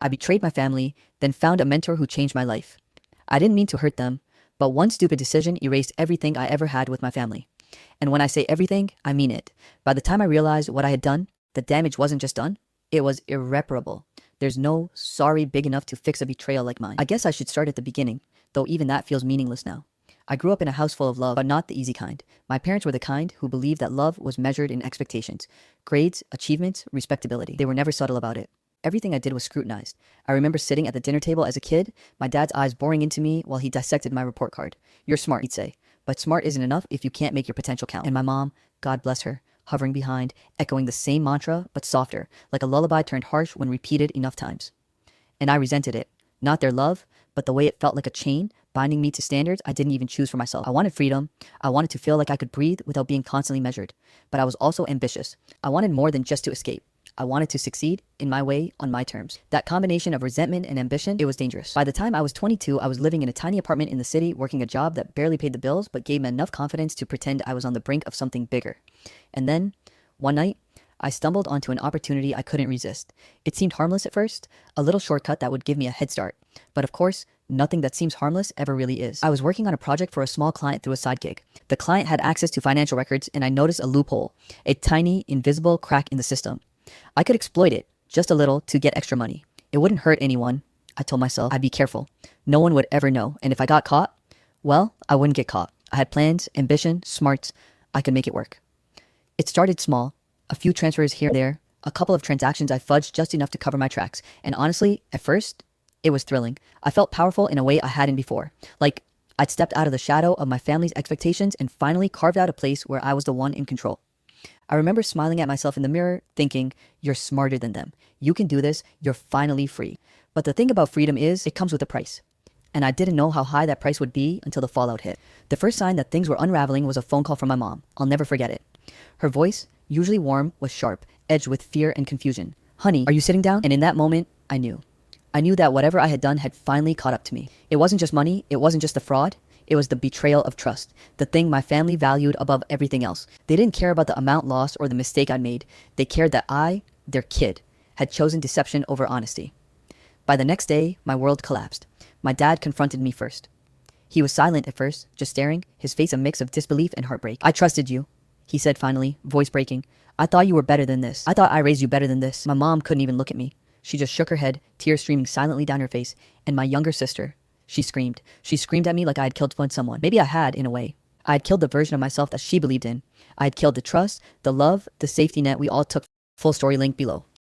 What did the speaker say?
I betrayed my family, then found a mentor who changed my life. I didn't mean to hurt them, but one stupid decision erased everything I ever had with my family. And when I say everything, I mean it. By the time I realized what I had done, the damage wasn't just done, it was irreparable. There's no sorry big enough to fix a betrayal like mine. I guess I should start at the beginning, though even that feels meaningless now. I grew up in a house full of love, but not the easy kind. My parents were the kind who believed that love was measured in expectations, grades, achievements, respectability. They were never subtle about it. Everything I did was scrutinized. I remember sitting at the dinner table as a kid, my dad's eyes boring into me while he dissected my report card. "You're smart," he'd say, "but smart isn't enough if you can't make your potential count." And my mom, God bless her, hovering behind, echoing the same mantra, but softer, like a lullaby turned harsh when repeated enough times. And I resented it. Not their love, but the way it felt like a chain, binding me to standards I didn't even choose for myself. I wanted freedom. I wanted to feel like I could breathe without being constantly measured. But I was also ambitious. I wanted more than just to escape. I wanted to succeed in my way, on my terms. That combination of resentment and ambition, it was dangerous. By the time I was 22, I was living in a tiny apartment in the city, working a job that barely paid the bills, but gave me enough confidence to pretend I was on the brink of something bigger. And then, one night, I stumbled onto an opportunity I couldn't resist. It seemed harmless at first, a little shortcut that would give me a head start. But of course, nothing that seems harmless ever really is. I was working on a project for a small client through a side gig. The client had access to financial records, and I noticed a loophole, a tiny, invisible crack in the system. I could exploit it, just a little, to get extra money. It wouldn't hurt anyone. I told myself I'd be careful. No one would ever know, and if I got caught, well, I wouldn't get caught. I had plans, ambition, smarts. I could make it work. It started small, a few transfers here and there, a couple of transactions I fudged just enough to cover my tracks. And honestly, at first, it was thrilling. I felt powerful in a way I hadn't before. Like I'd stepped out of the shadow of my family's expectations and finally carved out a place where I was the one in control. I remember smiling at myself in the mirror, thinking, "You're smarter than them. You can do this. You're finally free." But the thing about freedom is, it comes with a price. And I didn't know how high that price would be until the fallout hit. The first sign that things were unraveling was a phone call from my mom. I'll never forget it. Her voice, usually warm, was sharp, edged with fear and confusion. "Honey, are you sitting down?" And in that moment, I knew. I knew that whatever I had done had finally caught up to me. It wasn't just money. It wasn't just the fraud. It was the betrayal of trust, the thing my family valued above everything else. They didn't care about the amount lost or the mistake I'd made. They cared that I, their kid, had chosen deception over honesty. By the next day, my world collapsed. My dad confronted me first. He was silent at first, just staring, his face a mix of disbelief and heartbreak. "I trusted you," he said finally, voice breaking. "I thought you were better than this. I thought I raised you better than this." My mom couldn't even look at me. She just shook her head, tears streaming silently down her face. And my younger sister, she screamed. She screamed at me like I had killed someone. Maybe I had, in a way. I had killed the version of myself that she believed in. I had killed the trust, the love, the safety net we all took. Full story link below.